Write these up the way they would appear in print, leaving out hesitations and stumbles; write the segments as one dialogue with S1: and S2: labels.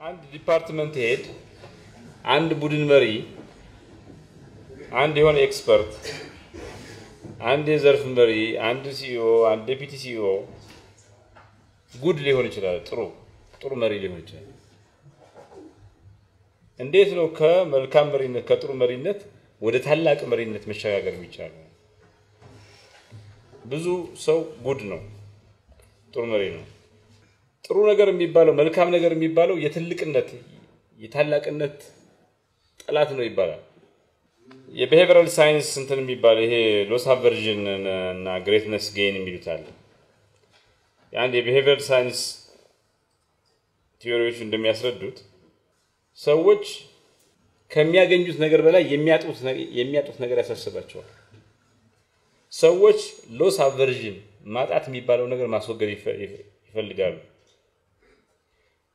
S1: አንድ ዲፓርትመንት ሄድ አንድ ቡድን መሪ አንድ የሆነ ኤክስፐርት አንድ የዘርፍ መሪ አንድ ሲኢኦ አንድ ዴፒቲ ሲኢኦ ጉድ ሊሆን ይችላል ጥሩ መሪ ሊሆን ይችላል እንዴት ነው ከመልካም መሪነት ከጥሩ መሪነት ወደ ታላቅ መሪነት መሸጋገር የሚቻለው ብዙ ሰው ጉድ ነው ጥሩ መሪ ነው ጥሩ ነገር የሚባለው መልካም ነገር የሚባለው የትልቅነት የታላቅነት ጠላት ነው ይባላል የቢሄቪየራል ሳይንስ እንትን የሚባለው ይሄ ሎስ አቨርዥን እና ግሬትነስ ጌን የሚሉታል ያን የቢሄቪየራል ሳይንስ ቲዮሪዎች እንደሚያስረዱት ሰዎች ከሚያገኙት ነገር በላይ የሚያጡት ነገር ያሳስባቸዋል ሰዎች ሎስ አቨርዥን ማጣት የሚባለው ነገር ማስወገድ ይፈልጋሉ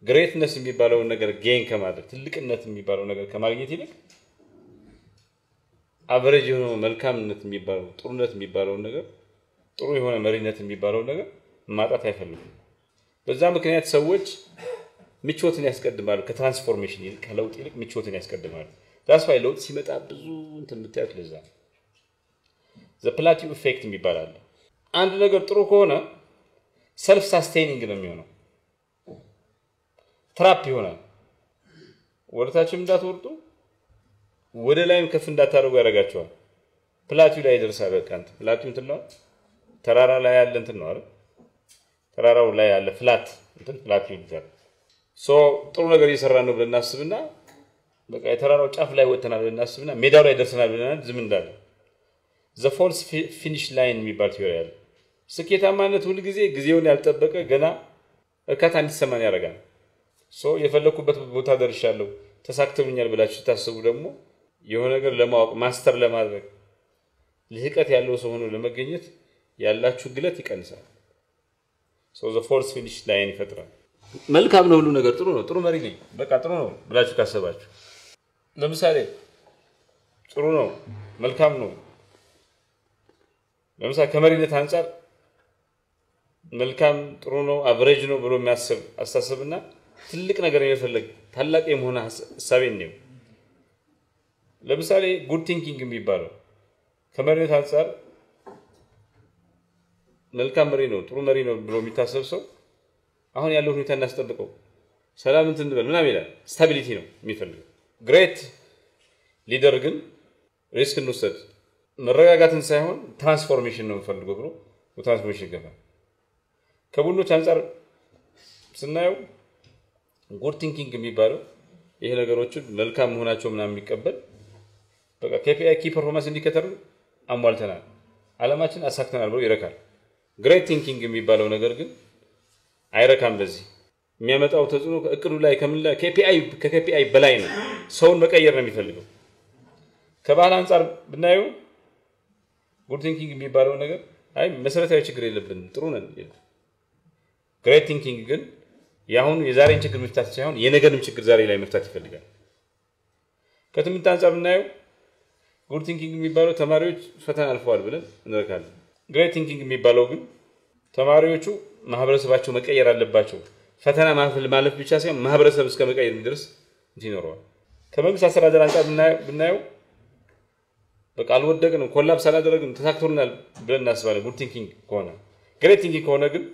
S1: ግሬትነስ የሚባለው ነገር ጌን ከማድረግ ትልቅነት የሚባለው ነገር ከማግኘት ይልቅ አቨሬጅ የሆነ መልካምነት የሚባለው ጥሩነት የሚባለው ነገር ጥሩ የሆነ መሪነት የሚባለው ነገር ማጣት አይፈልጉም በዛ ምክንያት ሰዎች ምቾትን ያስቀድማሉ ከትራንስፎርሜሽን ይልቅ ከለውጥ ይልቅ ምቾትን ያስቀድማሉ ዳስ ዋይ ለውጥ ሲመጣ ብዙ እንትን ምታዩት ለዛ the plateau effect የሚባላል አንድ ነገር ጥሩ ከሆነ self sustaining ነው የሚሆነው ትራፕ ይሆናል ወርታችሁም እንዳትወርዱ ወደ ላይም ከፍ እንዳታረጉ ያረጋቸዋል ፕላቲው ላይ ይደርሳል በቃ አንተ ፕላቲው እንትን ነው ተራራ ላይ ያለ እንትን ነው አይደል ተራራው ላይ ያለ ፍላት እንትን ፕላቲው ይደርሳል ሶ ጥሩ ነገር እየሰራን ነው ብለን እናስብና በቃ የተራራው ጫፍ ላይ ወጥተናል ብለን እናስብና ሜዳው ላይ ደርሰናል ብለን ዝም እንዳለ the false finish line የሚባል ቲዮሪ አለ ስኬታማነት ሁሉ ጊዜውን ያልጠበቀ ገና እርካታ እንዲሰማን ያረጋል ሶ የፈለኩበት ቦታ ደርሻለሁ ተሳክቶኛል ብላችሁ ታስቡ ደግሞ የሆነ ነገር ለማወቅ ማስተር ለማድረግ ልህቀት ያለው ሰው ሆኖ ለመገኘት ያላችሁ ግለት ይቀንሳል so the false finish line ይፈጥራል መልካም ነው ሁሉ ነገር ጥሩ ነው ጥሩ መሪ ነኝ በቃ ጥሩ ነው ብላችሁ ካሰባችሁ ለምሳሌ ጥሩ ነው መልካም ነው ለምሳሌ ከመሪነት አንፃር መልካም ጥሩ ነው አቨሬጅ ነው ብሎ የሚያስብ አስተሳሰብና ትልቅ ነገር የሚፈልግ ታላቅ የመሆን ሐሳብ ነው ለምሳሌ ጉድ ቲንኪንግ የሚባለው ከመሪነት አንፃር መልካም መሪ ነው ጥሩ መሪ ነው ብሎ የሚታሰብ ሰው አሁን ያለው ሁኔታ እናስጠብቀው ሰላም እንትን እንበል ምናምን ይላል ስታቢሊቲ ነው የሚፈልገው ግሬት ሊደር ግን ሪስክ እንውሰድ መረጋጋትን ሳይሆን ትራንስፎርሜሽን ነው የሚፈልገው ብሎ ትራንስፎርሜሽን ይገባል ከቡድኖች አንፃር ስናየው ጉድ ቲንኪንግ የሚባለው ይሄ ነገሮችን መልካም መሆናቸው ምናምን የሚቀበል በቃ KPI ኪ ፐርፎርማንስ ኢንዲኬተር አሟልተናል አላማችን አሳክተናል ብሎ ይረካል ግሬት ቲንኪንግ የሚባለው ነገር ግን አይረካም በዚህ የሚያመጣው ተጽዕኖ እቅዱ ላይ ከምን KPI በላይ ነው ሰውን መቀየር ነው የሚፈልገው ከባህል አንፃር ብናየው ጉድ ቲንኪንግ የሚባለው ነገር አይ መሰረታዊ ችግር የለብን ጥሩ ነን ግሬት ቲንኪንግ ግን ያሁን የዛሬን ችግር መፍታት ሳይሆን የነገንም ችግር ዛሬ ላይ መፍታት ይፈልጋል ከትምንት አንፃር ብናየው ጉድ ቲንኪንግ የሚባለው ተማሪዎች ፈተና አልፈዋል ብለን እንረካለን ግሬት ቲንኪንግ የሚባለው ግን ተማሪዎቹ ማህበረሰባቸው መቀየር አለባቸው ፈተና ማለፍ ብቻ ሳይሆን ማህበረሰብ እስከ መቀየር የሚደርስ እንዲኖረው ከመንግስት አስተዳደር አንፃር ብናየው በቃ አልወደቅንም ኮላፕስ አላደረግንም ተሳክቶናል ብለን እናስባለን ጉድ ቲንኪንግ ከሆነ ግሬት ቲንኪንግ ከሆነ ግን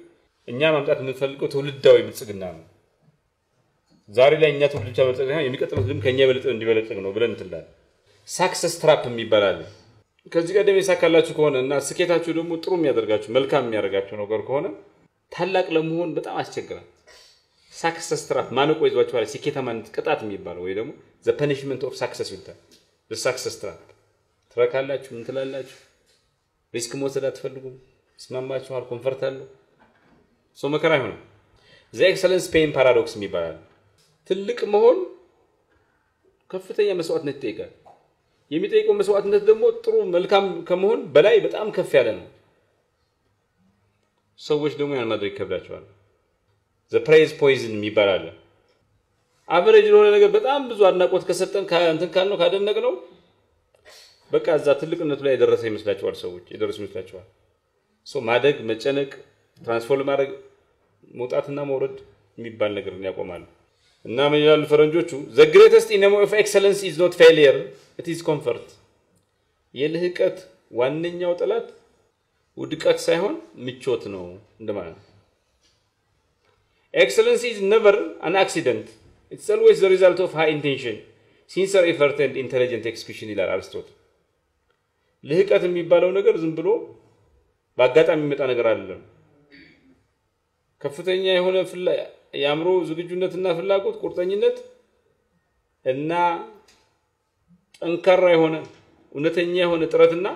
S1: እኛ ማምጣት የምንፈልገው ትውልዳዊ ብልጽግና ነው ዛሬ ላይ እኛ ትውልድ ብቻ ብልጽግና የሚቀጥለው ግን ከኛ በልጥ እንዲበለጽግ ነው ብለን እንትላል ሳክሰስ ትራፕ የሚባላል ከዚህ ቀደም የሳካላችሁ ከሆነና ስኬታችሁ ደግሞ ጥሩ የሚያደርጋችሁ መልካም የሚያደርጋችሁ ነገር ከሆነ ታላቅ ለመሆን በጣም አስቸግራል ሳክሰስ ትራፕ ማነቆ ይዟችኋል ስኬታማነት ቅጣት የሚባለው ወይ ደግሞ the punishment of success ይልታል the success trap ትረካላችሁ እንትላላችሁ ሪስክ መውሰድ አትፈልጉም ስማማችኋል ኮምፎርት አለው ሶ መከራ ይሆናል the excellence pain paradox የሚባላል ትልቅ መሆን ከፍተኛ መስዋዕትነት ይጠይቃል የሚጠይቀው መስዋዕትነት ደግሞ ጥሩ መልካም ከመሆን በላይ በጣም ከፍ ያለ ነው ሰዎች ደግሞ ያን ማድረግ ይከብዳቸዋል the praise poison የሚባላል አቨሬጅ የሆነ ነገር በጣም ብዙ አድናቆት ከሰጠን እንትን ካልነው ካደነቅነው በቃ እዛ ትልቅነቱ ላይ ደረሰ ይመስላችኋል ሰዎች ይደርሱ ይመስላችኋል ሶ ማደግ መጨነቅ ትራንስፎርም ማድረግ መውጣትና መውረድ የሚባል ነገር ያቆማል እና ምን ይላሉ ፈረንጆቹ the greatest enemy of excellence is not failure it is comfort የልህቀት ዋነኛው ጠላት ውድቀት ሳይሆን ምቾት ነው እንደማለት excellence is never an accident it's always the result of high intention sincere effort and intelligent execution ይላል አርስቶትል ልህቀት የሚባለው ነገር ዝም ብሎ በአጋጣሚ የሚመጣ ነገር አይደለም ከፍተኛ የሆነ ያምሮ ዝግጁነትና ፍላጎት ቁርጠኝነት እና ጠንካራ የሆነ እውነተኛ የሆነ ጥረትና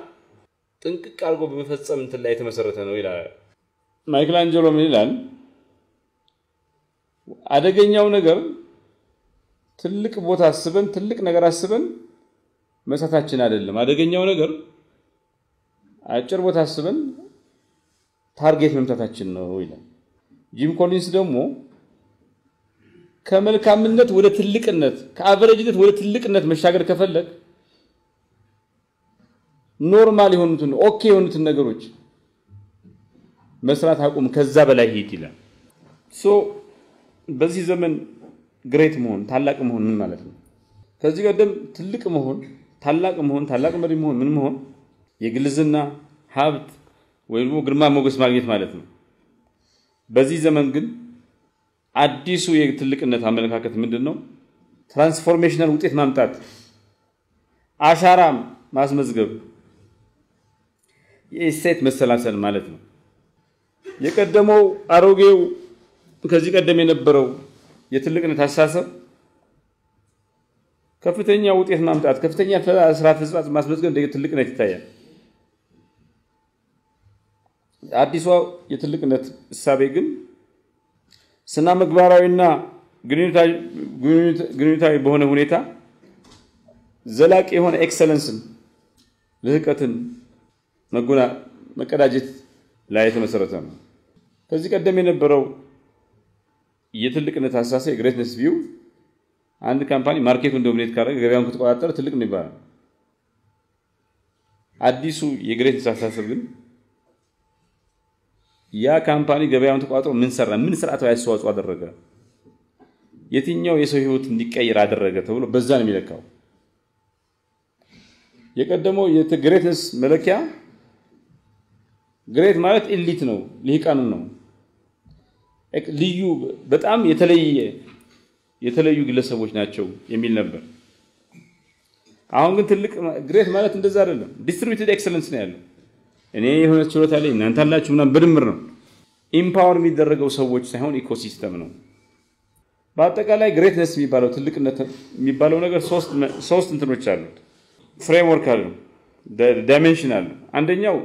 S1: ጥንቅቅ አድርጎ በመፈጸም እንትን ላይ የተመሰረተ ነው ይላል ማይክል አንጀሎ ምን ይላል አደገኛው ነገር ትልቅ ቦታ አስበን ትልቅ ነገር አስበን መሳታችን አይደለም አደገኛው ነገር አጭር ቦታ አስበን ታርጌት መምታታችን ነው ይላል ጂም ኮሊንስ ደግሞ ከመልካምነት ወደ ትልቅነት ከአቨሬጅነት ወደ ትልቅነት መሻገር ከፈለክ ኖርማል የሆኑትን ኦኬ የሆኑትን ነገሮች መስራት አቁም ከዛ በላይ ሂድ ይላል ሶ በዚህ ዘመን ግሬት መሆን ታላቅ መሆን ምን ማለት ነው ከዚህ ቀደም ትልቅ መሆን ታላቅ መሪ መሆን ምን መሆን የግልዝና ሀብት ወይም ግርማ ሞገስ ማግኘት ማለት ነው በዚህ ዘመን ግን አዲሱ የትልቅነት አመለካከት ምንድነው ትራንስፎርሜሽናል ውጤት ማምጣት አሻራም ማስመዝገብ የእሴት መሰላሰል ማለት ነው የቀደመው አሮጌው ከዚህ ቀደም የነበረው የትልቅነት አስተሳሰብ ከፍተኛ ውጤት ማምጣት ከፍተኛ ስራ ፍጻሜ ማስመዝገብ እንደ ትልቅነት ይታያል አዲሱ የትልቅነት እሳቤ ግን ስና ምግባራዊና ግንኙነታዊ በሆነ ሁኔታ ዘላቂ የሆነ ኤክሰለንስን ልህቀትን መቀዳጀት ላይ የተመሰረተ ነው ከዚህ ቀደም የነበረው የትልቅነት አስተሳሰብ የግሬትነስ ቪው አንድ ካምፓኒ ማርኬቱን ዶሚኔት ካደረገ ገበያውን ከተቆጣጠረ ትልቅ ነው ይባላል አዲሱ የግሬትነስ አስተሳሰብ ግን ያ ካምፓኒ ገበያውን ተቆጣጥሮ ምን ሰራ ምን ስርዓታዊ አስተዋጽኦ አደረገ የትኛው የሰው ህይወት እንዲቀየር አደረገ ተብሎ በዛ ነው የሚለካው የቀደመው የግሬትነስ መለኪያ ግሬት ማለት ኤሊት ነው ልሂቃን ነው ልዩ በጣም የተለዩ ግለሰቦች ናቸው የሚል ነበር አሁን ግን ትልቅ ግሬት ማለት እንደዛ አይደለም ዲስትሪቢዩትድ ኤክሰለንስ ነው ያለው እኔ የሆነ ችሎታ ላይ እናንተ አላችሁና በድምር ነው ኢምፓወር የሚደረገው ሰዎች ሳይሆን ኢኮሲስተም ነው በአጠቃላይ ግሬትነስ የሚባለው ትልቅነት የሚባለው ነገር ሶስት እንትኖች አሉት ፍሬምወርክ አለው ዳይሜንሽን አለው አንደኛው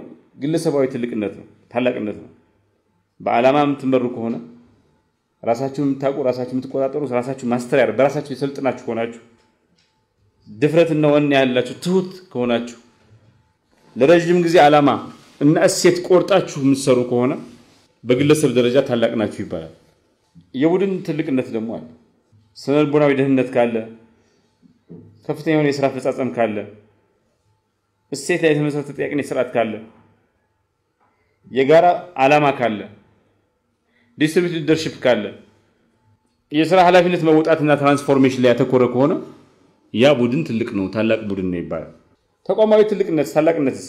S1: ግለሰባዊ ትልቅነት ነው ታላቅነት ነው በአላማ የምትመሩ ከሆነ ራሳችሁን የምታውቁ ራሳችሁን የምትቆጣጠሩ ራሳችሁን ማስተር ያደርጉ በራሳችሁ የሰልጥናችሁ ሆናችሁ ድፍረትና ወኔ ያላችሁ ትሁት ከሆናችሁ ለረጅም ጊዜ አላማ እና እሴት ቆርጣችሁ የምትሰሩ ከሆነ በግለሰብ ደረጃ ታላቅ ናችሁ ይባላል የቡድን ትልቅነት ደግሞ አለ ስነልቦናዊ ደህንነት ካለ ከፍተኛ የሆነ የሥራ ፈጻጸም ካለ እሴት ላይ የተመሰረተ ጥያቄና ስርዓት ካለ የጋራ አላማ ካለ ዲስትሪቢዩትድ ሊደርሺፕ ካለ የሥራ ኃላፊነት መውጣትና ትራንስፎርሜሽን ላይ ያተኮረ ከሆነ ያ ቡድን ትልቅ ነው ታላቅ ቡድን ነው ይባላል ተቋማዊ ትልቅነት ታላቅነትስ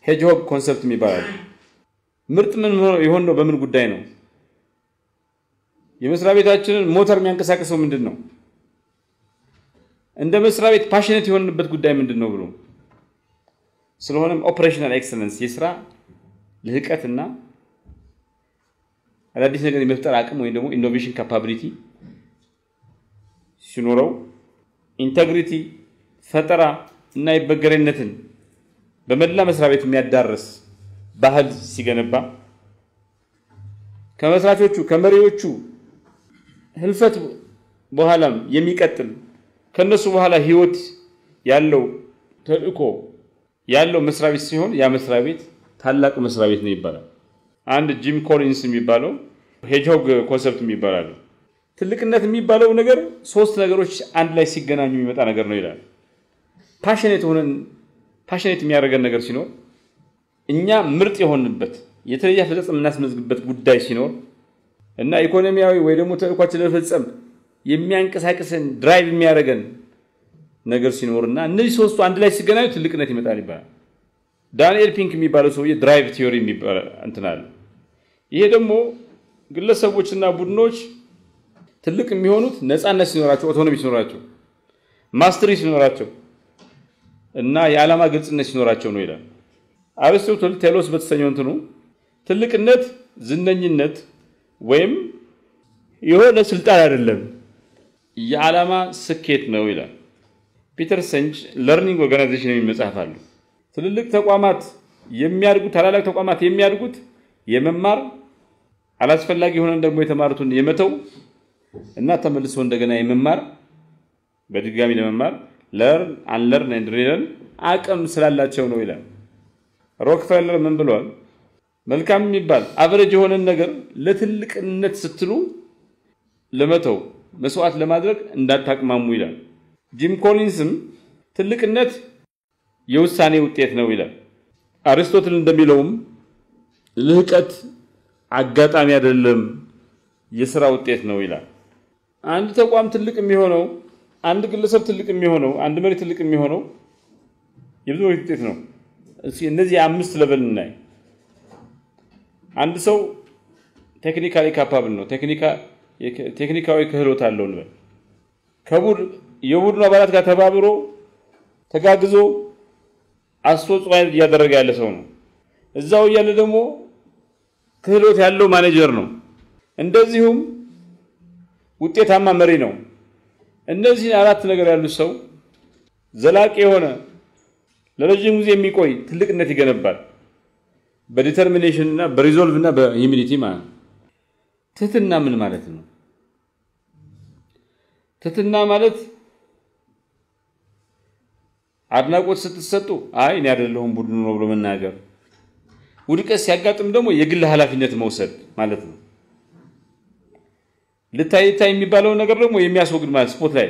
S1: ሄጅሆግ ኮንሰፕት የሚባላል ምርጥ ምን ይሆን ነው በምን ጉዳይ ነው የመስሪያ ቤታችንን ሞተር የሚያንቀሳቅሰው ምንድነው እንደ መስሪያ ቤት ፓሽኔት የሆነበት ጉዳይ ምንድነው ብሎ ስለሆነም ኦፕሬሽናል ኤክሰለንስ የሥራ ልህቀትና አዳዲስ ነገር የመፍጠር አቅም ወይ ደግሞ ኢኖቬሽን ካፓቢሊቲ ሲኖረው ኢንተግሪቲ ፈጠራ እና ይበገረነትን በመላ መስሪያ ቤት የሚያዳርስ ባህል ሲገነባ ከመስራቾቹ ከመሪዎቹ ህልፈት በኋላም የሚቀጥል ከነሱ በኋላ ህይወት ያለው ተልእኮ ያለው መስሪያ ቤት ሲሆን ያ መስሪያ ቤት ታላቅ መስሪያ ቤት ነው ይባላል አንድ ጂም ኮሊንስ የሚባለው ሄጅሆግ ኮንሰፕት የሚባላል ትልቅነት የሚባለው ነገር ሶስት ነገሮች አንድ ላይ ሲገናኙ የሚመጣ ነገር ነው ይላል ፓሽኔት የሚያደርገን ነገር ሲኖር እኛ ምርጥ የሆንበት የተለየ ፈጽም እናስመዝግበት ጉዳይ ሲኖር እና ኢኮኖሚያዊ ወይ ደግሞ ተልእኳችን ለፈጽም የሚያንቀሳቅሰን ድራይቭ የሚያደርገን ነገር ሲኖርና እነዚህ ሶስቱ አንድ ላይ ሲገናኙ ትልቅነት ይመጣል ይባላል። ዳንኤል ፒንክ የሚባለው ሰውዬ ድራይቭ ቲዮሪ የሚባል እንትናል። ይሄ ደግሞ ግለሰቦችና ቡድኖች ትልቅ የሚሆኑት ነፃነት ሲኖራቸው፣ ኦቶኖሚ ሲኖራቸው፣ ማስተሪ ሲኖራቸው እና የዓላማ ግልጽነት ሲኖራቸው ነው ይላል። አሪስቶትል ቴሎስ በተሰኘው እንትኑ ትልቅነት ዝነኝነት ወይም የሆነ ስልጣን አይደለም የዓላማ ስኬት ነው ይላል። ፒተር ሰንጅ ለርኒንግ ኦርጋናይዜሽን የሚመጻፍ አሉ። ትልልቅ ተቋማት የሚያድጉት ታላላቅ ተቋማት የሚያድጉት የመማር አላስፈላጊ ሆነን ደግሞ የተማሩትን የመተው እና ተመልሶ እንደገና የመማር በድጋሚ ለመማር ለርን አንለርን ኤንድ ሪለርን አቅም ስላላቸው ነው ይላል። ሮክፌለር ምን ብሏል? መልካም የሚባል አቨሬጅ የሆነን ነገር ለትልቅነት ስትሉ ለመተው መስዋዕት ለማድረግ እንዳታቅማሙ ይላል። ጂም ኮሊንስም ትልቅነት የውሳኔ ውጤት ነው ይላል። አሪስቶትል እንደሚለውም ልህቀት አጋጣሚ አይደለም የሥራ ውጤት ነው ይላል። አንድ ተቋም ትልቅ የሚሆነው አንድ ግለሰብ ትልቅ የሚሆነው አንድ መሪ ትልቅ የሚሆነው የብዙ ውጤት ነው። እነዚህ 5 ሌቨል እናይ። አንድ ሰው ቴክኒካሊ ካፓብል ነው፣ ቴክኒካዊ ክህሎት አለው ነው። የቡድኑ አባላት ጋር ተባብሮ ተጋግዞ አስተዋጽኦ ያደረገ ያለ ሰው ነው። እዛው ያለ ደግሞ ክህሎት ያለው ማኔጀር ነው። እንደዚሁም ውጤታማ መሪ ነው። እነዚህ 4 ነገር ያሉት ሰው ዘላቂ የሆነ ለረጅም ጊዜ የሚቆይ ትልቅነት ይገነባል። በዲተርሚኔሽን እና በሪዞልቭ እና በሂዩሚሊቲ ማለት ነው። ትህትና ምን ማለት ነው? ትህትና ማለት አድናቆት ስትሰጡ አይ እኔ አይደለሁም ቡድኑ ነው ብሎ መናገር፣ ውድቀት ሲያጋጥም ደግሞ የግል ኃላፊነት መውሰድ ማለት ነው። ልታይታይ የሚባለው ነገር ደግሞ የሚያስወግድ ማለት ስፖት ላይ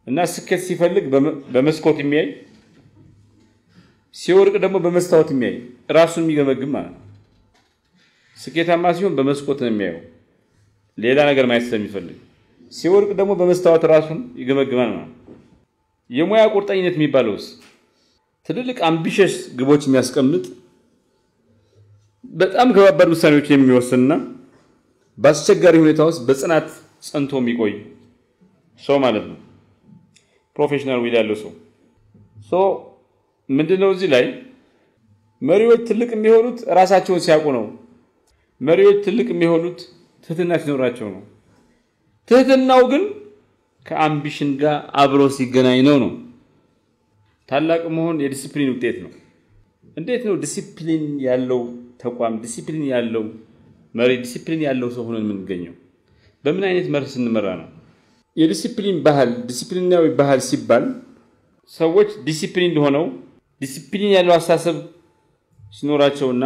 S1: እና ስኬት ሲፈልግ በመስኮት የሚያይ ሲወርቅ ደግሞ በመስታወት የሚያይ ራሱን የሚገመግም ማለት ነው። ስኬታማ ሲሆን በመስኮት ነው የሚያየው ሌላ ነገር ማየት ስለሚፈልግ፣ ሲወርቅ ደግሞ በመስታወት ራሱን ይገመግማል ማለት ነው። የሙያ ቁርጠኝነት የሚባለውስ ትልልቅ አምቢሽስ ግቦች የሚያስቀምጥ በጣም ከባድ ውሳኔዎች የሚወስንና በአስቸጋሪ ሁኔታ ውስጥ በጽናት ጸንቶ የሚቆይ ሰው ማለት ነው። ፕሮፌሽናል ዊል ያለው ሰው ምንድነው? እዚህ ላይ መሪዎች ትልቅ የሚሆኑት ራሳቸውን ሲያውቁ ነው። መሪዎች ትልቅ የሚሆኑት ትህትና ሲኖራቸው ነው። ትህትናው ግን ከአምቢሽን ጋር አብሮ ሲገናኝ ነው። ታላቅ መሆን የዲሲፕሊን ውጤት ነው። እንዴት ነው ዲሲፕሊን ያለው ተቋም፣ ዲሲፕሊን ያለው መሪ፣ ዲሲፕሊን ያለው ሰው ሆነን የምንገኘው? በምን አይነት መርህ ስንመራ ነው? የዲሲፕሊን ባህል፣ ዲሲፕሊናዊ ባህል ሲባል ሰዎች ዲሲፕሊን ሆነው ዲሲፕሊን ያለው አስተሳሰብ ሲኖራቸውና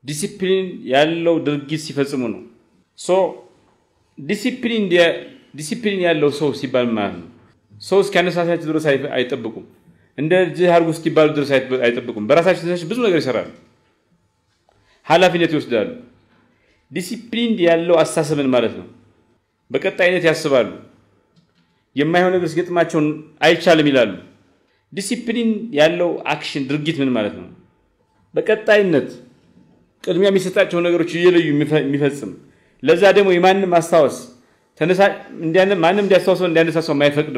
S1: ዲሲፕሊን ያለው ድርጊት ሲፈጽሙ ነው። ዲሲፕሊን ያለው ሰው ሲባል ማለት ነው ሰው እስኪያነሳሳቸው ድረስ አይጠብቁም። እንደ እጅህ አድርጉ እስኪባሉ ድረስ አይጠብቁም። በራሳቸው ተነሳሽ ብዙ ነገር ይሰራሉ፣ ኃላፊነት ይወስዳሉ። ዲሲፕሊን ያለው አስተሳሰብን ማለት ነው በቀጣይነት ያስባሉ። የማይሆን ነገር ሲገጥማቸው አይቻልም ይላሉ። ዲሲፕሊን ያለው አክሽን ድርጊት ምን ማለት ነው? በቀጣይነት ቅድሚያ የሚሰጣቸው ነገሮች እየለዩ የሚፈጽም፣ ለዛ ደግሞ የማንም ማስታወስ ማንም እንዲያስታውሰው እንዲያነሳሳው የማይፈልግ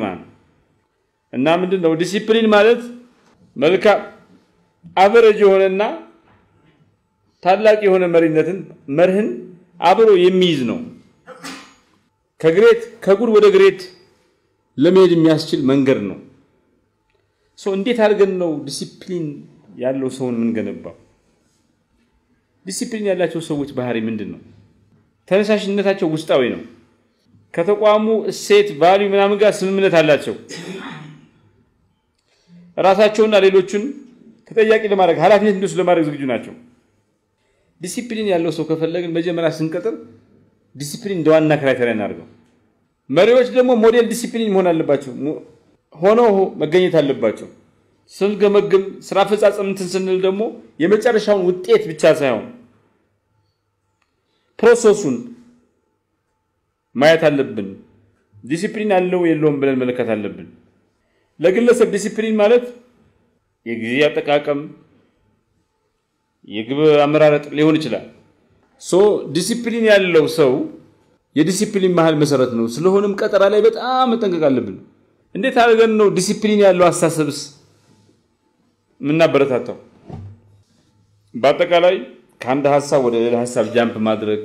S1: ማለት ነው። እና ምንድነው ዲሲፕሊን ማለት? መልካም አቨሬጅ የሆነና ታላቅ የሆነ መርህን አብሮ የሚይዝ ነው። ከጉድ ወደ ግሬት ለመሄድ የሚያስችል መንገድ ነው። እንዴት አድርገን ነው ዲሲፕሊን ያለው ሰውን የምንገነባው? ዲሲፕሊን ያላቸው ሰዎች ባህሪ ምንድነው? ተነሳሽነታቸው ውስጣዊ ነው። ከተቋሙ እሴት ቫልዩ ምናምን ጋር ስምምነት አላቸው። ራሳቸውና ሌሎችን ተጠያቂ ለማድረግ ኃላፊነት እንዲወስዱ ለማድረግ ዝግጁ ናቸው። ዲሲፕሊን ያለው ሰው ከፈለግን መጀመሪያ ስንቀጥር ዲሲፕሊን እንደዋና ክራይቴሪያ እናድርገው። መሪዎች ደግሞ ሞዴል ዲሲፕሊን መሆን አለባቸው፣ ሆኖ መገኘት አለባቸው። ስንገመግም ስራ አፈጻጸም ስንል ደግሞ የመጨረሻውን ውጤት ብቻ ሳይሆን ፕሮሰሱን ማየት አለብን ዲሲፕሊን አለው የለውም ብለን መለከት አለብን ለግለሰብ ዲሲፕሊን ማለት የጊዜ አጠቃቀም የግብ አመራረጥ ሊሆን ይችላል ዲሲፕሊን ያለው ሰው የዲሲፕሊን መሃል መሰረት ነው ስለሆነም ቀጠራ ላይ በጣም መጠንቀቅ አለብን እንዴት አድርገን ነው ዲሲፕሊን ያለው አስተሳሰብስ ምን አበረታታው በአጠቃላይ ከአንድ ሐሳብ ወደ ሌላ ሐሳብ ጃምፕ ማድረግ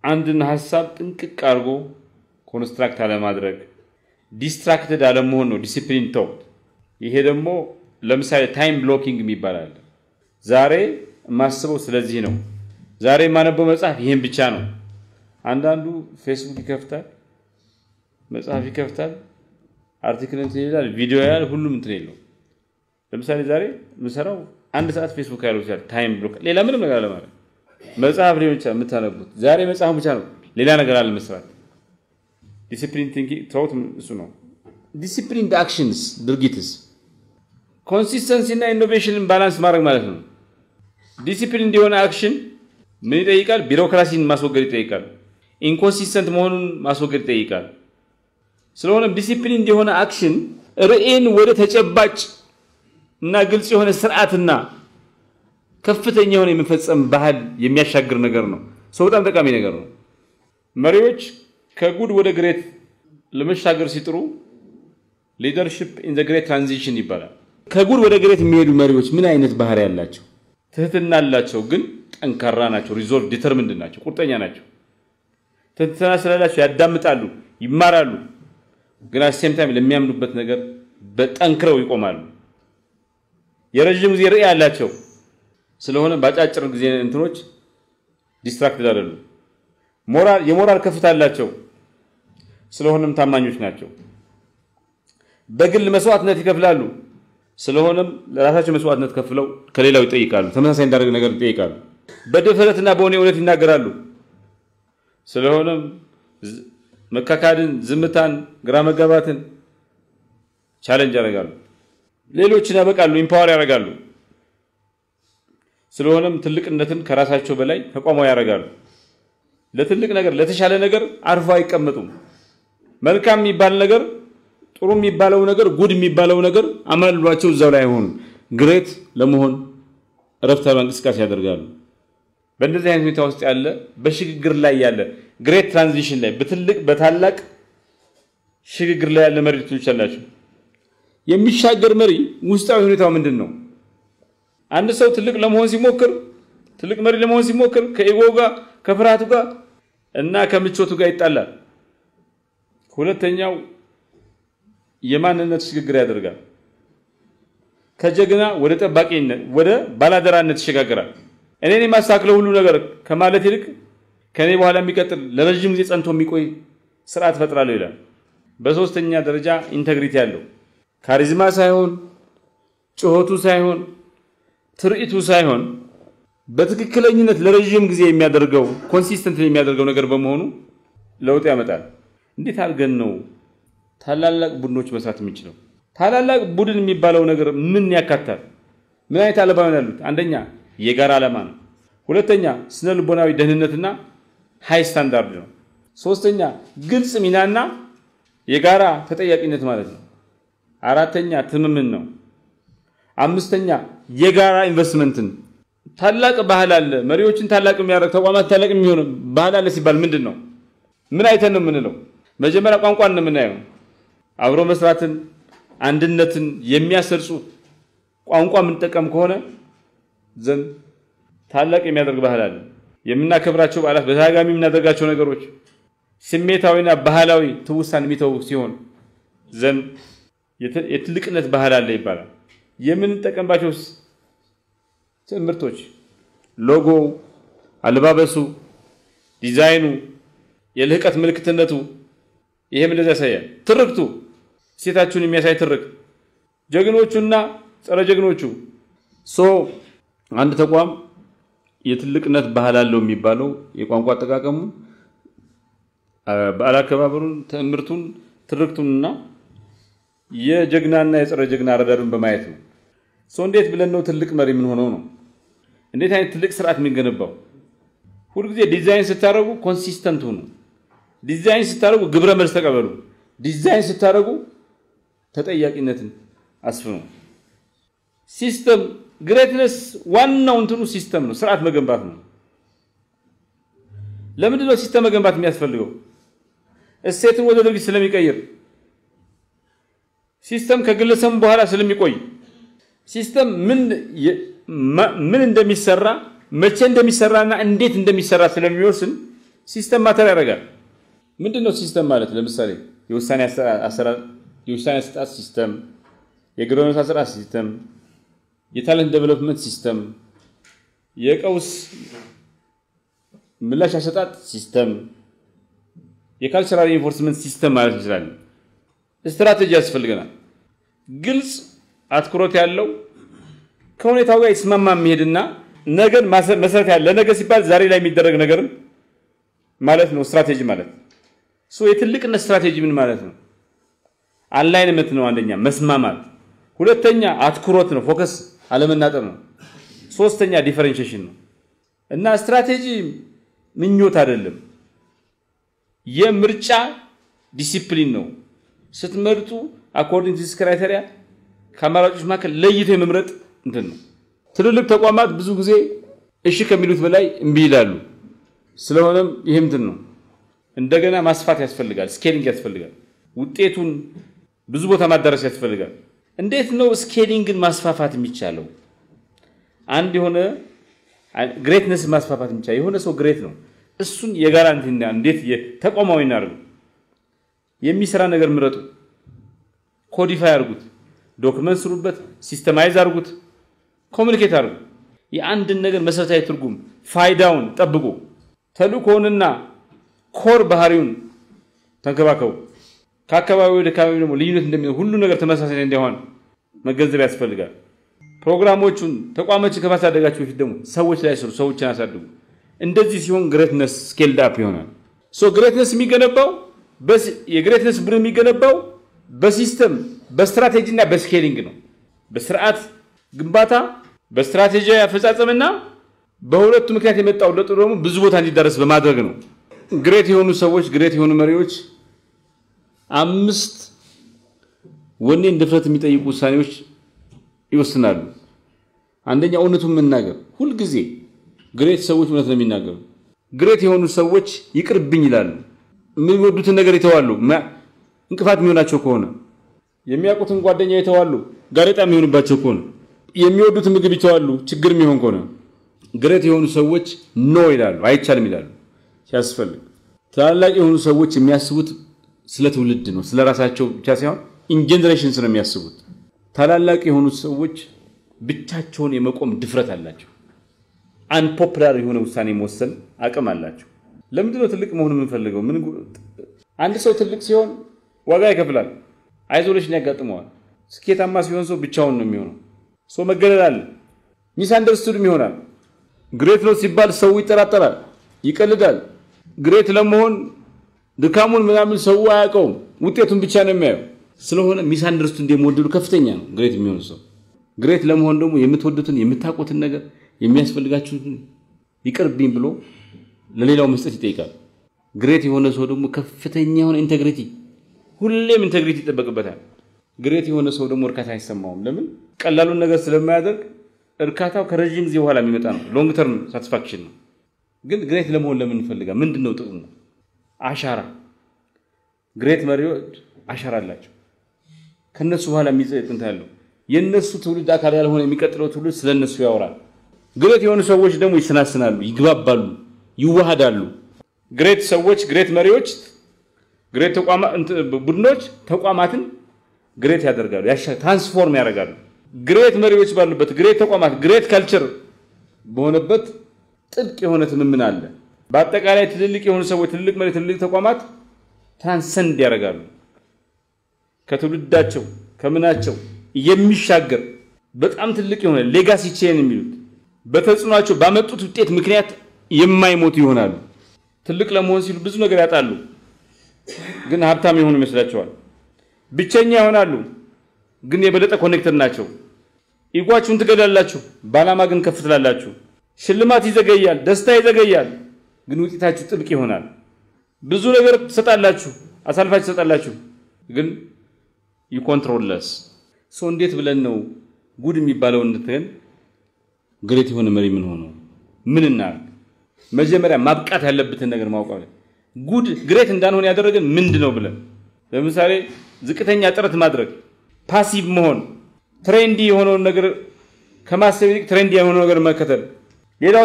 S1: አንድን ሐሳብ ጥንቅቅ አድርጎ ኮንስትራክት አለ ማድረግ ዲስትራክትድ አለ መሆን ነው ዲሲፕሊን ቶት ይሄ ደግሞ ለምሳሌ ታይም ብሎኪንግ የሚባላል ዛሬ ማስበው ስለዚህ ነው ዛሬ ማነበው መጽሐፍ ይሄን ብቻ ነው አንዳንዱ ፌስቡክ ይከፍታል መጽሐፍ ይከፍታል አርቲክል ይላል ቪዲዮ ያያል ሁሉም እንትን ይለው ለምሳሌ ዛሬ ምሰራው አንድ ሰዓት ፌስቡክ ያለው ይችላል ታይም ብሎክ ሌላ ምንም ነገር አለ ማለት መጽሐፍ ሊሆን ይችላል የምታነቡት ዛሬ መጽሐፍ ብቻ ነው ሌላ ነገር አለ መስራት ዲሲፕሊን ቲንኪንግ ቶት እሱ ነው ዲሲፕሊን አክሽንስ ድርጊትስ ኮንሲስተንሲ እና ኢኖቬሽንን ባላንስ ማድረግ ማለት ነው ዲሲፕሊን እንዲሆነ አክሽን ምን ይጠይቃል ቢሮክራሲን ማስወገድ ይጠይቃል ኢንኮንሲስተንት መሆኑን ማስወገድ ይጠይቃል ስለሆነ ዲሲፕሊን እንዲሆነ አክሽን ርዕይን ወደ ተጨባጭ እና ግልጽ የሆነ ስርዓትና ከፍተኛ የሆነ የመፈጸም ባህል የሚያሻግር ነገር ነው በጣም ጠቃሚ ነገር ነው መሪዎች ከጉድ ወደ ግሬት ለመሻገር ሲጥሩ ሊደርሺፕ ኢን ዘ ግሬት ትራንዚሽን ይባላል ከጉድ ወደ ግሬት የሚሄዱ መሪዎች ምን አይነት ባህሪ ያላቸው ትህትና አላቸው ግን ጠንካራ ናቸው ሪዞልቭ ዲተርሚንድ ናቸው ቁርጠኛ ናቸው ትህትና ስላላቸው ያዳምጣሉ ይማራሉ ግን አሴም ታይም ለሚያምኑበት ነገር በጠንክረው ይቆማሉ የረጅም ጊዜ ራዕይ ያላቸው ስለሆነ ባጫጭር ጊዜ እንትኖች ዲስትራክትድ አይደሉም የሞራል ከፍታ አላቸው ስለሆነም ታማኞች ናቸው በግል መስዋዕትነት ይከፍላሉ ስለሆነም ለራሳቸው መስዋዕትነት ከፍለው ከሌላው ይጠይቃሉ ተመሳሳይ እንዳደረገ ነገር ይጠይቃሉ በድፍረትና በሆነ እውነት ይናገራሉ ስለሆነም መካካድን ዝምታን ግራ መጋባትን ቻሌንጅ ያደርጋሉ ሌሎችን ያበቃሉ ኢምፓወር ያደርጋሉ ስለሆነም ትልቅነትን ከራሳቸው በላይ ተቋማው ያደርጋሉ ለትልቅ ነገር ለተሻለ ነገር አርፋ አይቀመጡም መልካም የሚባል ነገር ጥሩ የሚባለው ነገር ጉድ የሚባለው ነገር አማልሏቸው እዛው ላይ ሆኑ ግሬት ለመሆን ረፍታ እንቅስቃሴ ያደርጋሉ በእንደዚህ አይነት ሁኔታ ውስጥ ያለ በሽግግር ላይ ያለ ግሬት ትራንዚሽን ላይ በታላቅ ሽግግር ላይ ያለ መሪ ትችላላችሁ የሚሻገር መሪ ውስጣዊ ሁኔታው ምንድነው አንድ ሰው ትልቅ ለመሆን ሲሞክር ትልቅ መሪ ለመሆን ሲሞክር ከኢጎ ጋር ከፍርሃቱ ጋር እና ከምቾቱ ጋር ይጣላል ሁለተኛው የማንነት ሽግግር ያደርጋል ከጀግና ወደ ጠባቂነት ወደ ባላደራነት ይሸጋገራል እኔን የማሳክለው ሁሉ ነገር ከማለት ይልቅ ከኔ በኋላ የሚቀጥል ለረጅም ጊዜ ጸንቶ የሚቆይ ስርዓት ፈጥራለሁ ይላል በሶስተኛ ደረጃ ኢንተግሪቲ ያለው ካሪዝማ ሳይሆን ጮሆቱ ሳይሆን ትርኢቱ ሳይሆን በትክክለኝነት ለረጅም ጊዜ የሚያደርገው ኮንሲስተንት የሚያደርገው ነገር በመሆኑ ለውጥ ያመጣል እንዴት አድርገን ነው ታላላቅ ቡድኖች መስራት የሚችለው ታላላቅ ቡድን የሚባለው ነገር ምን ያካታል ምን አይነት ዓላማዎች አሉት አንደኛ የጋራ ዓላማ ነው ሁለተኛ ስነ ልቦናዊ ደህንነትና ሃይ ስታንዳርድ ነው ሶስተኛ ግልጽ ሚናና የጋራ ተጠያቂነት ማለት ነው አራተኛ ትምምን ነው አምስተኛ የጋራ ኢንቨስትመንትን ታላቅ ባህል አለ መሪዎችን ታላቅ የሚያደርግ ተቋማት ታላቅ የሚሆን ባህል አለ ሲባል ምንድነው ምን አይተን ነው ምንለው መጀመሪያ ቋንቋን ነው ምናየው አብሮ መስራትን አንድነትን የሚያሰርጹ ቋንቋ ምንጠቀም ከሆነ ዘን ታላቅ የሚያደርግ ባህል አለ የምናከብራቸው በዓላት በተጋጋሚ የምናደርጋቸው ነገሮች ስሜታዊና ባህላዊ ትውሳን የሚተው ሲሆን ዘን የትልቅነት ባህል አለ ይባላል የምንጠቀምባቸው ትምህርቶች ሎጎ አለባበሱ ዲዛይኑ የልህቀት ምልክትነቱ ይሄም እንደዛ ያሳያል ትርክቱ ሴታችሁን የሚያሳይ ትርክ ጀግኖቹና ጸረ ጀግኖቹ አንድ ተቋም የትልቅነት ባህል አለው የሚባለው የቋንቋ አጠቃቀሙ በአላከባበሩን ትምህርቱን ትርክቱንና የጀግናና የጸረ ጀግና አረዳዱን በማየት ነው እንዴት ብለን ነው ትልቅ መሪ ምን ሆነው ነው እንዴት አይነት ትልቅ ስርዓት የሚገነባው ሁሉ ጊዜ ዲዛይን ስታረጉ ኮንሲስተንት ሆኑ ዲዛይን ስታረጉ ግብረ መልስ ተቀበሉ ዲዛይን ስታረጉ ተጠያቂነትን አስፍኑ ሲስተም ግሬትነስ ዋናው እንትኑ ሲስተም ነው ስርዓት መገንባት ነው ለምንድን ነው ሲስተም መገንባት የሚያስፈልገው እሴትን ወደ ድርጊት ስለሚቀይር ሲስተም ከግለሰብ በኋላ ስለሚቆይ ሲስተም ምን እንደሚሰራ መቼ እንደሚሰራና እንዴት እንደሚሰራ ስለሚወስን ሲስተም ማተር ያደርጋል ምንድነው ሲስተም ማለት ለምሳሌ የውሳኔ አሰጣጥ ሲስተም የግሮኖስ አሰራር ሲስተም የታለንት ዴቨሎፕመንት ሲስተም የቀውስ ምላሽ አሰጣጥ ሲስተም የካልቸራል ኢንፎርስመንት ሲስተም ማለት ይችላል ስትራቴጂ ያስፈልገናል ግልጽ አትኩሮት ያለው ከሁኔታው ጋር ይስማማ የሚሄድና ነገር መሰረት ያለ ነገር ሲባል ዛሬ ላይ የሚደረግ ነገር ማለት ነው ስትራቴጂ ማለት የትልቅነት ስትራቴጂ ምን ማለት ነው አላይንመንት ነው አንደኛ መስማማት ሁለተኛ አትኩሮት ነው ፎከስ አለመናጠር ነው ሶስተኛ ዲፈረንሺዬሽን ነው እና ስትራቴጂ ምኞት አይደለም የምርጫ ዲሲፕሊን ነው ስትመርጡ አኮርዲንግ ቱ ዲስ ክራይቴሪያ ከአማራጮች መካከል ለይቶ የመምረጥ እንትን ነው ትልልቅ ተቋማት ብዙ ጊዜ እሺ ከሚሉት በላይ እምቢ ይላሉ ስለሆነም ይሄም እንትን ነው እንደገና ማስፋት ያስፈልጋል ስኬሊንግ ያስፈልጋል ውጤቱን ብዙ ቦታ ማዳረስ ያስፈልጋል እንዴት ነው ስኬሊንግን ማስፋፋት የሚቻለው አንድ የሆነ ግሬትነስ ማስፋፋት የሚቻለው የሆነ ሰው ግሬት ነው እሱን የጋራንቲና እንዴት ተቋማዊ እናርጉ የሚሰራ ነገር ምረጡ ኮዲፋይ አርጉት ዶክመንት ስሩበት ሲስተማይዝ አርጉት ኮሙኒኬት አርጉ የአንድ ነገር መሰረታዊ ትርጉም ፋይዳውን ጠብቁ ተልእኮውንና ኮር ባህሪውን ተንከባከቡ ከአካባቢው ወደ አካባቢው ደግሞ ልዩነት እንደሚሆን ሁሉ ነገር ተመሳሳይ እንዲሆን መገንዘብ ያስፈልጋል ፕሮግራሞቹን ተቋማችን ከማሳደጋቸው በፊት ደግሞ ሰዎች ላይ ስሩ ሰዎችን አሳድጉ እንደዚህ ሲሆን ግሬትነስ ስኬልድ አፕ ይሆናል ግሬትነስ የሚገነባው የግሬትነስ ቡድን የሚገነባው በሲስተም በስትራቴጂና በስኬሊንግ ነው በስርዓት ግንባታ በስትራቴጂ አፈጻጸምና በሁለቱ ምክንያት የመጣው ለጥሩ ደግሞ ብዙ ቦታ እንዲደርስ በማድረግ ነው ግሬት የሆኑ ሰዎች ግሬት የሆኑ መሪዎች 5 ወኔን ድፍረት የሚጠይቁ ውሳኔዎች ይወስናሉ አንደኛ እውነቱን መናገር ሁሉ ጊዜ ግሬት ሰዎች እውነት ነው የሚናገሩ ግሬት የሆኑ ሰዎች ይቅርብኝ ይላሉ የሚወዱትን ነገር ይተዋሉ እንቅፋት የሚሆናቸው ከሆነ የሚያውቁትን ጓደኛ ይተዋሉ ጋሬጣ የሚሆንባቸው ከሆነ የሚወዱትን ምግብ ይተዋሉ ችግር የሚሆን ከሆነ ግሬት የሆኑ ሰዎች ኖ ይላሉ አይቻልም ይላሉ ሲያስፈልግ ታላላቅ የሆኑ ሰዎች የሚያስቡት ስለ ትውልድ ነው ስለ ራሳቸው ብቻ ሳይሆን ኢን ጀነሬሽንስ ነው የሚያስቡት ታላላቅ የሆኑ ሰዎች ብቻቸውን የመቆም ድፍረት አላቸው አንፖፑላር የሆነ ውሳኔ መወሰን አቅም አላቸው ለምንድን ነው ትልቅ መሆን የምንፈልገው ምን አንድ ሰው ትልቅ ሲሆን ዋጋ ይከፍላል አይዞሌሽን ያጋጥመዋል ስኬታማ ሲሆን ሰው ብቻውን ነው የሚሆነው ሰው መገለል አለ ሚስ አንደርስቱድ ይሆናል ግሬት ነው ሲባል ሰው ይጠራጠራል ይቀልዳል ግሬት ለመሆን ድካሙን ምናምን ሰው አያውቀውም ውጤቱን ብቻ ነው የሚያየው ስለሆነ ሚስ አንደርስቱድ እንደሞደሉ ከፍተኛ ነው ግሬት የሚሆን ሰው ግሬት ለመሆን ደግሞ የምትወዱትን የምታቆትን ነገር የሚያስፈልጋችሁን ይቅርብኝ ብሎ ለሌላው መስጠት ይጠይቃል ግሬት የሆነ ሰው ደግሞ ከፍተኛ የሆነ ኢንቴግሪቲ ሁሌም ኢንቴግሪቲ ይጠበቅበታል ግሬት የሆነ ሰው ደግሞ እርካታ አይሰማውም ለምን ቀላሉን ነገር ስለማያደርግ እርካታው ከረጅም ጊዜ በኋላ የሚመጣ ነው ሎንግ ተርም ሳቲስፋክሽን ነው ግን ግሬት ለመሆን ለምን ፈልጋ ምንድነው ጥቅሙ አሻራ ግሬት መሪዎች አሻራ አላቸው ከነሱ በኋላ የሚጸጥንት ያለው የነሱ ትውልድ አካል ያልሆነ የሚቀጥለው ትውልድ ስለነሱ ያወራል ግሬት የሆኑ ሰዎች ደግሞ ይሰናስናሉ ይግባባሉ ይዋሃዳሉ ግሬት ሰዎች ግሬት መሪዎች ግሬት ቡድኖች ተቋማትን ግሬት ያደርጋሉ ትራንስፎርም ያደርጋሉ ግሬት መሪዎች ባሉበት ግሬት ተቋማት ግሬት ካልቸር በሆነበት ጥልቅ የሆነ ትምምን አለ በአጠቃላይ ትልልቅ የሆኑ ሰዎች ትልልቅ መሪ ትልልቅ ተቋማት ትራንሰንድ ያደርጋሉ ከትውልዳቸው ከምናቸው የሚሻገር በጣም ትልቅ የሆነ ሌጋሲ ቼን የሚሉት በተጽኗቸው ባመጡት ውጤት ምክንያት የማይሞቱ ይሆናሉ ትልቅ ለመሆን ሲሉ ብዙ ነገር ያጣሉ ግን ሀብታም ይሆኑ ይመስላቸዋል ብቸኛ ይሆናሉ ግን የበለጠ ኮኔክተር ናቸው ኢጓችሁን ትገዳላችሁ ባላማ ግን ከፍ ትላላችሁ ሽልማት ይዘገያል ደስታ ይዘገያል ግን ውጤታችሁ ጥብቅ ይሆናል ብዙ ነገር ተሰጣላችሁ አሳልፋችሁ ተሰጣላችሁ ግን you controlless so እንዴት ብለን ነው ጉድ የሚባለው እንትን ግሬት የሆነ መሪ ምን ሆኖ ምንና መጀመሪያ ማብቃት ያለበትን ነገር ማወቅ አለ ጉድ ግሬት እንዳንሆን ያደረገን ምንድነው ብለን ለምሳሌ ዝቅተኛ ጥረት ማድረግ ፓሲቭ መሆን ትሬንዲ የሆነው ነገር ከማሰብ ይልቅ ትሬንዲ የሆነው ነገር መከተል ሌላው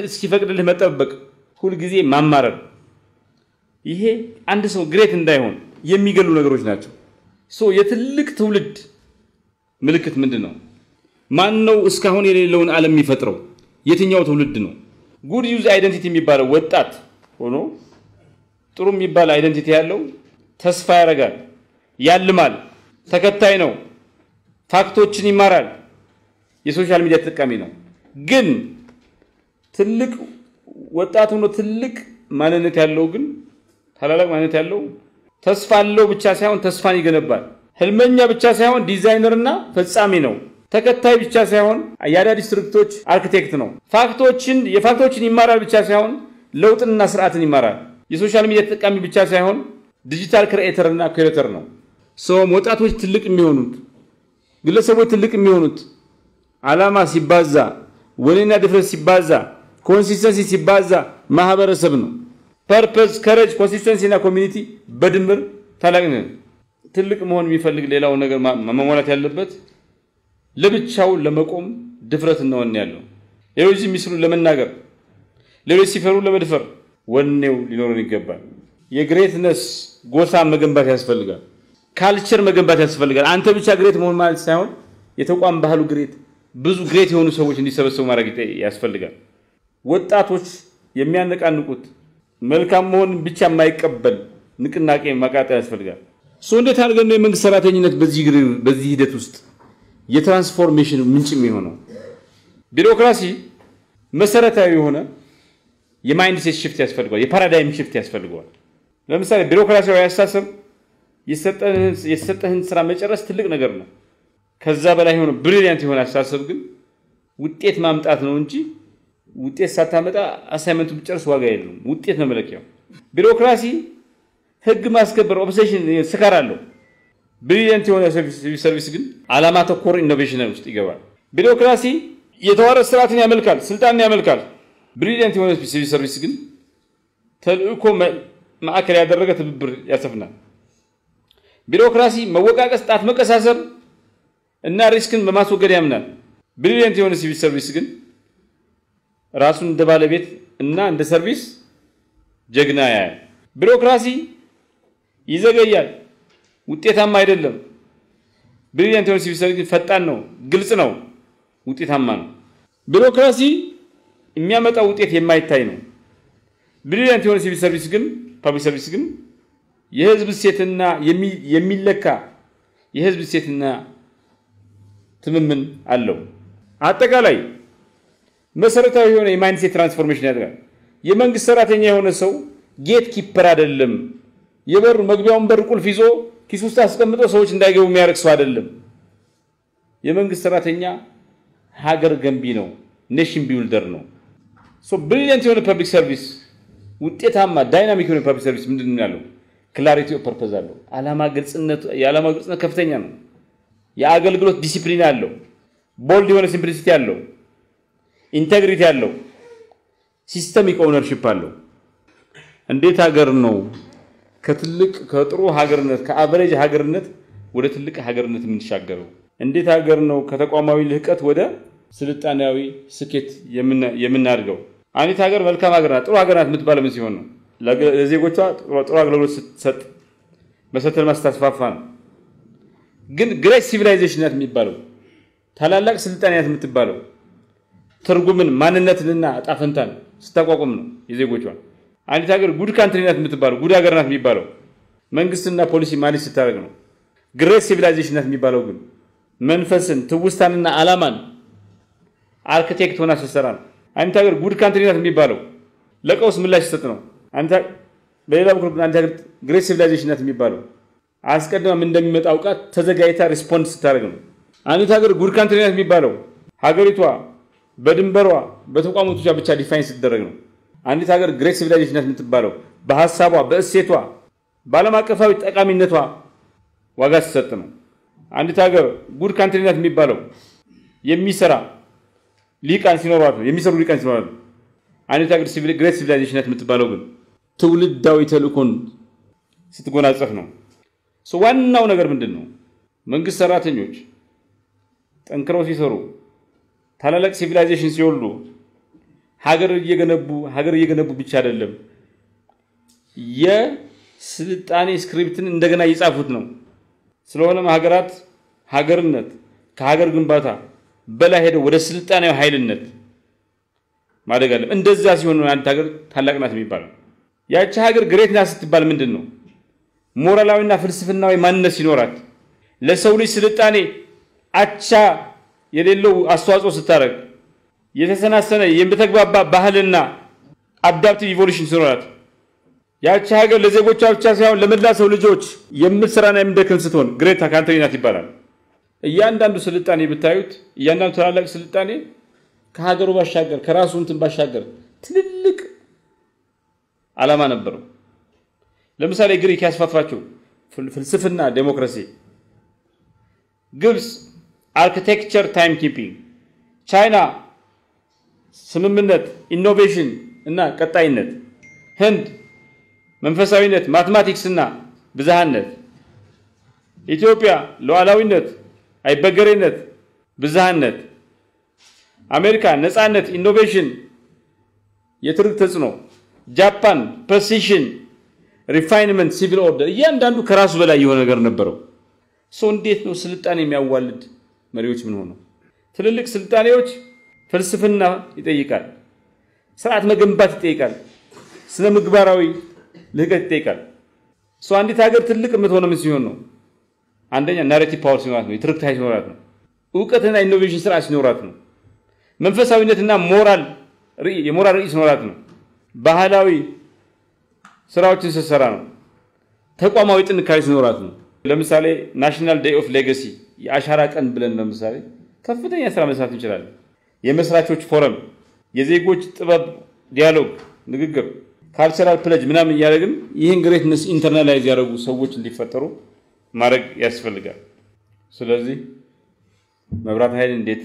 S1: እስኪፈቅድልህ መጠበቅ ሁሉ ጊዜ ማማረር ይሄ አንድ ሰው ግሬት እንዳይሆን የሚገሉ ነገሮች ናቸው ሶ የትልቅ ትውልድ ምልክት ምንድነው ማን ነው እስካሁን የሌለውን ዓለም የሚፈጥረው የትኛው ትውልድ ነው ጉድ ዩዝ አይደንቲቲ የሚባለው ወጣት ሆኖ ጥሩ የሚባል አይደንቲቲ ያለው ተስፋ ያረጋል ያልማል ተከታይ ነው ፋክቶችን ይማራል የሶሻል ሚዲያ ተጠቃሚ ነው ግን ትልቅ ወጣት ሆኖ ትልቅ ማንነት ያለው ግን ታላላቅ ማንነት ያለው ተስፋ አለው ብቻ ሳይሆን ተስፋን ይገነባል ህልመኛ ብቻ ሳይሆን ዲዛይነርና ፈጻሚ ነው ተከታይ ብቻ ሳይሆን የአዳዲስ ስትራክቸሮች አርኪቴክት ነው የፋክቶችን ይማራል ብቻ ሳይሆን ለውጥና ስርዓትን ይማራል የሶሻል ሚዲያ ተጠቃሚ ብቻ ሳይሆን ዲጂታል ክሬኤተርና ክሬኤተር ነው ሶ ወጣቶች ትልቅ የሚሆኑት ግለሰቦች ትልቅ የሚሆኑት ዓላማ ሲባዛ ወኔና ድፍረት ሲባዛ ኮንሲስተንሲ ሲባዛ ማህበረሰብ ነው ፐርፐዝ ከሬጅ ኮንሲስተንሲ እና ኮሚኒቲ በድምር ታላቅነን ትልቅ መሆን የሚፈልግ ሌላው ነገር መሟላት ያለበት ለብቻው ለመቆም ድፍረት ነው ያለው ሌሎች የሚስሉ ለመናገር ሌሎች ሲፈሩ ለመድፈር ወኔው ሊኖር ይገባል የግሬትነስ ጎሳ መገንባት ያስፈልጋል ካልቸር መገንባት ያስፈልጋል አንተ ብቻ ግሬት መሆን ማለት ሳይሆን የተቋም ባህሉ ግሬት ብዙ ግሬት የሆኑ ሰዎች እንዲሰበሰቡ ማድረግ ያስፈልጋል ወጣቶች የሚያነቃንቁት መልካም መሆን ብቻ የማይቀበል ንቅናቄ ማቃጠል ያስፈልጋል ሶ እንዴት አድርገን ነው የመንግስት ሰራተኝነት በዚህ ሂደት ውስጥ የትራንስፎርሜሽን ምንጭ የሚሆነው ቢሮክራሲ መሰረታዊ የሆነ የማይንድሴት ሽፍት ያስፈልጋል የፓራዳይም ሽፍት ያስፈልጋል ለምሳሌ ቢሮክራሲያዊ አስተሳሰብ የተሰጠህን ስራ መጨረስ ትልቅ ነገር ነው ከዛ በላይ ሆኖ ብሪሊያንት የሆነ አስተሳሰብ ግን ውጤት ማምጣት ነው እንጂ ውጤት ሳታመጣ አሳይመንቱ ብጨርስ ዋጋ የለውም ውጤት ነው መለኪያው ቢሮክራሲ ህግ ማስከበር ኦብሴሽን ስካር አለው ብሪሊያንት የሆነ ሰርቪስ ግን ዓላማ ተኮር ኢኖቬሽን ውስጥ ይገባል ቢሮክራሲ የተዋረደ ስርዓትን ያመልካል ስልጣንን ያመልካል ብሪሊያንት የሆነ ሰርቪስ ግን ተልእኮ ማዕከል ያደረገ ትብብር ያሰፍናል ቢሮክራሲ መወቃቀስ ጣት መቀሳሰር እና ሪስክን በማስወገድ ያምናል ብሪሊያንት የሆነ ሲቪል ሰርቪስ ግን ራሱን እንደ ባለቤት እና እንደ ሰርቪስ ጀግና ያያል ቢሮክራሲ ይዘገያል ውጤታማ አይደለም ብሪሊያንት የሆነ ሲቪል ሰርቪስ ፈጣን ነው ግልጽ ነው ውጤታማ ነው ቢሮክራሲ የሚያመጣው ውጤት የማይታይ ነው ብሪሊያንት የሆነ ሲቪል ሰርቪስ ግን ፐብሊክ ሰርቪስ ግን የህዝብ ሴትና የሚለካ የህዝብ ሴትና ትምምን አለው አጠቃላይ መሰረታዊ የሆነ የማይንድሴት ትራንስፎርሜሽን ያደርጋል የመንግስት ሰራተኛ የሆነ ሰው ጌት ኪፐር አይደለም የበሩ መግቢያውን በር ቁልፍ ይዞ ኪስ ውስጥ አስቀምጦ ሰዎች እንዳይገቡ የሚያርክ ሰው አይደለም የመንግስት ሰራተኛ ሀገር ገንቢ ነው ኔሽን ቢልደር ነው ሶ ብሪሊያንት የሆነ ፐብሊክ ሰርቪስ ውጤታማ ዳይናሚክ የሆነ ፐብሊክ ሰርቪስ ምንድነው ያለው ክላሪቲ ኦፍ ፐርፐዝ አለው የዓላማ ግልጽነት ከፍተኛ ነው የአገልግሎት ዲሲፕሊን አለው ቦልድ የሆነ ሲምፕሊሲቲ አለው ኢንቴግሪቲ አለው ሲስተሚክ ኦነርሺፕ አለው እንዴት ሀገር ነው ከጥሩ ሀገርነት ከአቨሬጅ ሀገርነት ወደ ትልቅ ሀገርነት የምንሻገረው እንዴት ሀገር ነው ከተቋማዊ ልህቀት ወደ ስልጣኔያዊ ስኬት የምናድገው አንዲት ሀገር መልካም ሀገር ናት ጥሩ ሀገር ናት የምትባለው ምን ሲሆን ነው ለዜጎቿ ጥሩ አገልግሎት ስትሰጥ መሰረተ ልማት ስታስፋፋ ነው ግን ግሬት ሲቪላይዜሽን ናት የሚባለው ታላላቅ ስልጣኔ ናት የምትባለው ትርጉምን ማንነትንና አጣፈንታን ስታቋቁም ነው የዜጎቿ አንዲት ሀገር ጉድ ካንትሪ ናት የምትባለው ጉድ ሀገር ናት የሚባለው መንግስትና ፖሊሲ ማኔጅ ስታደርግ ነው ግሬት ሲቪላይዜሽን ናት የሚባለው ግን መንፈስን ትውስታንና ዓላማን አርኪቴክት ሆና ስትሰራ ነው አንዲት ሀገር ጉድ ካንትሪ ናት የሚባለው ለቀውስ ምላሽ ስትሰጥ ነው አንተ በሌላ በኩል አንተ ሀገር ግሬት ሲቪላይዜሽን ናት የሚባለው አስቀድማ ምን እንደሚመጣ አውቃት ተዘጋጅታ ሪስፖንስ ስታደርግ ነው አንዲት ሀገር ጉድ ካንትሪ ናት የሚባለው ሀገሪቷ በድንበሯ በተቋሞቿ ብቻ ዲፋይን ስትደረግ ነው አንዲት ሀገር ግሬት ሲቪላይዜሽን ናት የምትባለው በሐሳቧ በእሴቷ ባለም አቀፋዊ ጠቃሚነቷ ዋጋ ሲሰጥ ነው አንዲት ሀገር ጉድ ካንትሪ ናት የሚባለው የሚሰራ ሊቃን ሲኖራት ነው የሚሰሩ ሊቃን ሲኖራት ነው አንዲት ሀገር ግሬት ሲቪላይዜሽን ናት የምትባለው ግን ትውልዳዊ ተልእኮን ስትጎናጸፍ ነው ዋናው ነገር ምንድነው መንግስት ሰራተኞች ጠንክረው ሲሰሩ ታላላቅ ሲቪላይዜሽን ሲወልዱ ሀገር እየገነቡ ብቻ አይደለም የስልጣኔ ስክሪፕትን እንደገና ይጻፉት ነው ስለሆነም ሀገርነት ከሀገር ግንባታ በላይ ሄደው ወደ ስልጣኔው ኃይልነት ማደግ አለ እንደዛ ሲሆን ነው አንድ ሀገር ታላቅ ናት የሚባለው ያቺ ሀገር ግሬት ናት ስትባል ምንድነው ሞራላዊና ፍልስፍናዊ ማንነት ሲኖራት ለሰው ልጅ ስልጣኔ አቻ የሌለው አስተዋጽኦ ስታረግ የተሰናሰነ የምትግባባ ባህልና አዳፕቲቭ ኢቮሉሽን ሲኖራት ያቺ ሀገር ለዜጎቿ ብቻ ሳይሆን ለመላ ሰው ልጆች የምትሰራና የምትደክም ስትሆን ግሬት ካንትሪ ናት ይባላል እያንዳንዱ ስልጣኔ ብታዩት እያንዳንዱ ታላላቅ ስልጣኔ ከሀገሩ ባሻገር ከራሱ እንትን ባሻገር ትልልቅ ዓላማ ነበረው ለምሳሌ ግሪክ ያስፋፋቸው ፍልስፍና ዴሞክራሲ ግብጽ አርኪቴክቸር ታይም ኪፒንግ ቻይና ስምምነት ኢኖቬሽን እና ቀጣይነት ህንድ መንፈሳዊነት ማትማቲክስ እና ብዝሃነት ኢትዮጵያ ሉዓላዊነት አይበገሬነት ብዝሃነት አሜሪካ ነፃነት ኢኖቬሽን የትርክ ተጽዕኖ ጃፓን ፕሬሲዥን ሪፋይንመንት ሲቪል ኦርደር እያንዳንዱ ከራሱ በላይ የሆነ ነገር ነበረው እንዴት ነው ስልጣኔ የሚያዋልድ መሪዎች ምን ሆነው ትልልቅ ስልጣኔዎች ፍልስፍና ይጠይቃል ስርዓት መገንባት ይጠይቃል ስነ ምግባራዊ ልህቀት ይጠይቃል አንዲት ሀገር ትልቅ የምትሆነው ምን ሲሆን ነው አንደኛ ናሬቲቭ ፓወር ሲኖራት ነው የትርክት ኃይል ሲኖራት ነው ዕውቀትና ኢኖቬሽን ስርዓት ሲኖራት ነው መንፈሳዊነትና የሞራል ርዕይ ሲኖራት ነው ባህላዊ ስራዎችን ስትሰራ ነው ተቋማዊ ጥንካሬ ሲኖራት ነው ለምሳሌ ናሽናል ዴይ ኦፍ ሌጋሲ የአሻራ ቀን ብለን ለምሳሌ ከፍተኛ ስራ መስራት እንችላለን የመስራቾች ፎረም የዜጎች ጥበብ ዲያሎግ ንግግር ካልቸራል ፕሌጅ ምናምን ያደረግን ይሄን ግሬትነስ ኢንተርናላይዝ ያደረጉ ሰዎች እንዲፈጠሩ ማድረግ ያስፈልጋል ስለዚህ መብራት ኃይል እንዴት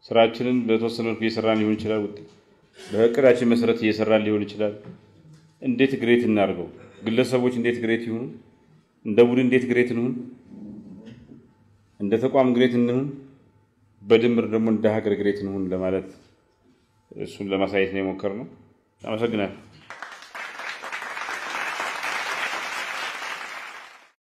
S1: ስራችንን በተወሰነ መልኩ እየሰራን ሊሆን ይችላል በእቅዳችን መሰረት እየሰራን ሊሆን ይችላል እንዴት ግሬት እናርገው ግለሰቦች እንዴት ግሬት ይሁኑ እንደ ቡድን እንዴት ግሬት እንሁን እንደ ተቋም ግሬት እንሁን በድምር ደግሞ እንደ ሀገር ግሬት እንሁን ለማለት እሱን ለማሳየት ነው የሞከርነው አመሰግናለሁ